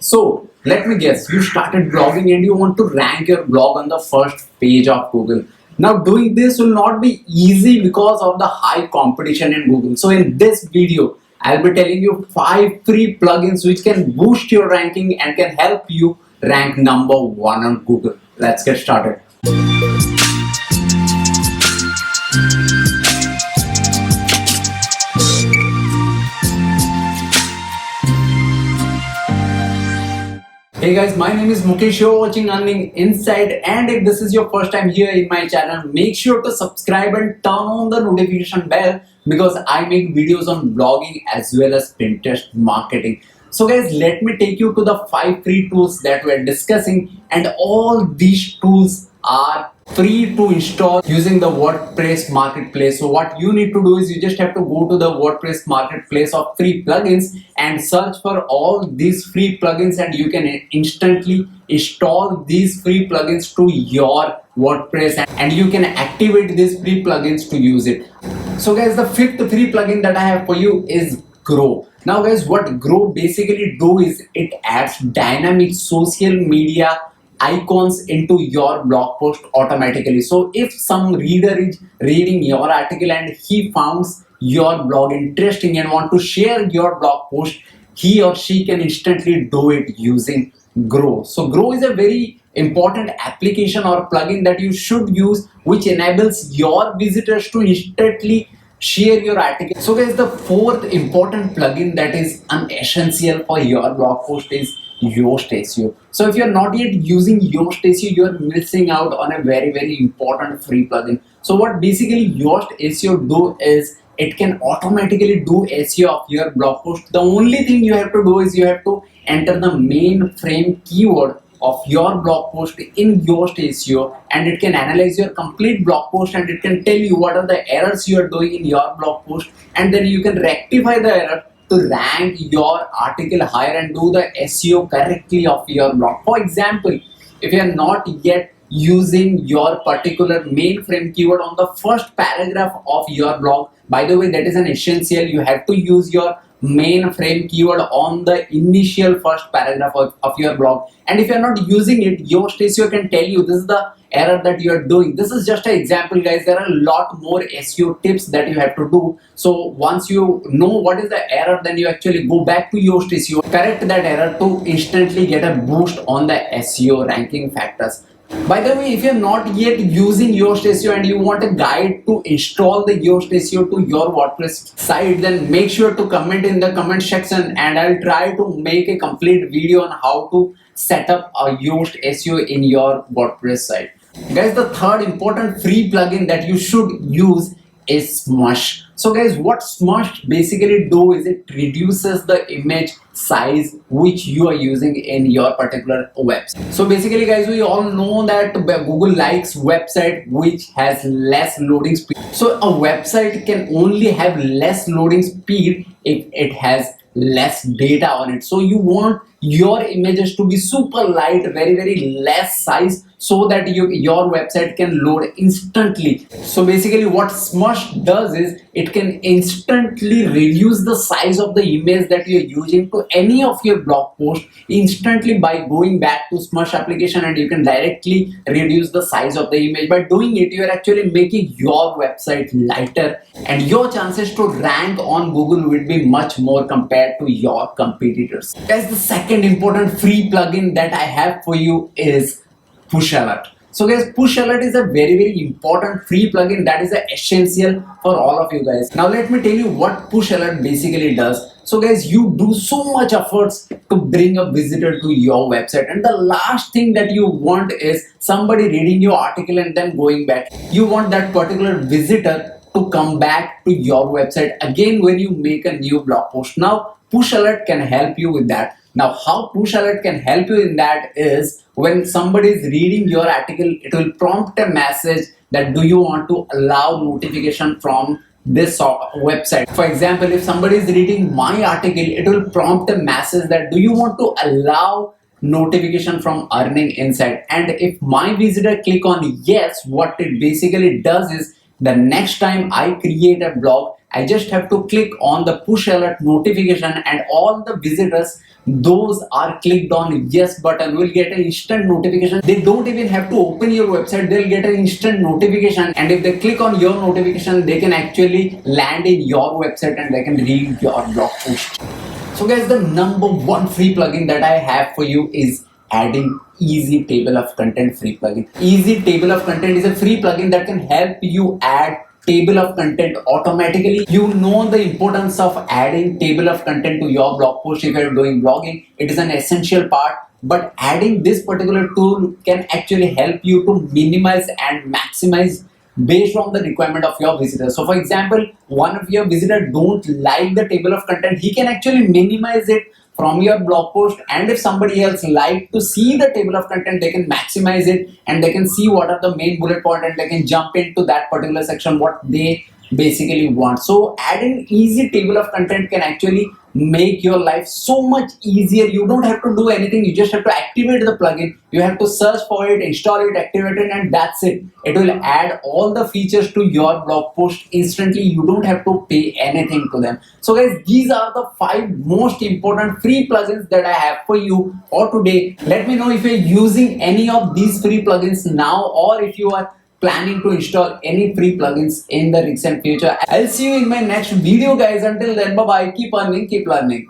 So let me guess, you started blogging and you want to rank your blog on the first page of Google. Now doing this will not be easy because of the high competition in Google. So in this video, I'll be telling you 5 free plugins which can boost your ranking and can help you rank #1 on Google. Let's get started. Hey guys, my name is Mukesh. You're watching Earning Inside, and if this is your first time here in my channel, make sure to subscribe and turn on the notification bell because I make videos on blogging as well as Pinterest marketing. So guys, let me take you to the 5 free tools that we're discussing, and all these tools are free to install using the WordPress marketplace. So what you need to do is you just have to go to the WordPress marketplace of free plugins and search for all these free plugins, and you can instantly install these free plugins to your WordPress and you can activate these free plugins to use it. So guys, the 5th free plugin that I have for you is Grow. Now guys, what Grow basically do is it adds dynamic social media icons into your blog post automatically. So if some reader is reading your article and he finds your blog interesting and want to share your blog post, he or she can instantly do it using Grow. So Grow is a very important application or plugin that you should use, which enables your visitors to instantly share your article. So guys, the 4th important plugin that is an essential for your blog post is Yoast SEO. So if you're not yet using Yoast SEO, you're missing out on a very important free plugin. So what basically Yoast SEO do is it can automatically do SEO of your blog post. The only thing you have to do is you have to enter the main frame keyword of your blog post in Yoast SEO, and it can analyze your complete blog post and it can tell you what are the errors you are doing in your blog post, and then you can rectify the error to rank your article higher and do the SEO correctly of your blog. For example, if you are not yet using your particular main frame keyword on the first paragraph of your blog, by the way, that is an essential. You have to use your main frame keyword on the initial first paragraph of your blog, and if you're not using it, Yoast SEO can tell you this is the error that you are doing. This is just an example, guys. There are a lot more SEO tips that you have to do. So once you know what is the error, then you actually go back to Yoast SEO, correct that error to instantly get a boost on the SEO ranking factors. By the way, if you're not yet using Yoast SEO and you want a guide to install the Yoast SEO to your WordPress site, then make sure to comment in the comment section and I'll try to make a complete video on how to set up a Yoast SEO in your WordPress site. Guys, the 3rd important free plugin that you should use is Smush. So guys, what Smush basically do is it reduces the image size which you are using in your particular website. So basically guys, we all know that Google likes website which has less loading speed. So a website can only have less loading speed if it has less data on it. So you want your images to be super light, very less size, so that your website can load instantly. So basically what Smush does is it can instantly reduce the size of the image that you're using to any of your blog posts instantly by going back to Smush application, and you can directly reduce the size of the image. By doing it, you're actually making your website lighter and your chances to rank on Google will be much more compared to your competitors. Guys, the 2nd important free plugin that I have for you is Push Alert. So guys, Push Alert is a very important free plugin that is essential for all of you guys. Now let me tell you what Push Alert basically does. So guys, you do so much efforts to bring a visitor to your website, and the last thing that you want is somebody reading your article and then going back. You want that particular visitor to come back to your website again when you make a new blog post. Now Push Alert can help you with that. Now how Push Alert can help you in that is when somebody is reading your article, it will prompt a message that do you want to allow notification from this website. For example, if somebody is reading my article, it will prompt a message that do you want to allow notification from Earning Inside. And if my visitor click on yes, what it basically does is the next time I create a blog, I just have to click on the push alert notification and all the visitors those are clicked on yes button will get an instant notification. They don't even have to open your website, they'll get an instant notification, and if they click on your notification, they can actually land in your website and they can read your blog post. So guys, the number one free plugin that I have for you is adding Easy Table of Content free plugin. Easy Table of Content is a free plugin that can help you add table of content automatically. You know the importance of adding table of content to your blog post if you're doing blogging. It is an essential part, but adding this particular tool can actually help you to minimize and maximize based on the requirement of your visitor. So for example, one of your visitor don't like the table of content, he can actually minimize it from your blog post, and if somebody else like to see the table of content, they can maximize it and they can see what are the main bullet point and they can jump into that particular section what they basically want. So adding easy table of content can actually make your life so much easier. You don't have to do anything, you just have to activate the plugin, you have to search for it, install it, activate it, and that's it. It will add all the features to your blog post instantly. You don't have to pay anything to them. So guys, these are the 5 most important free plugins that I have for you for today. Let me know if you're using any of these free plugins now, or if you are planning to install any free plugins in the recent future. I'll see you in my next video guys. Until then, bye bye, keep earning, keep learning.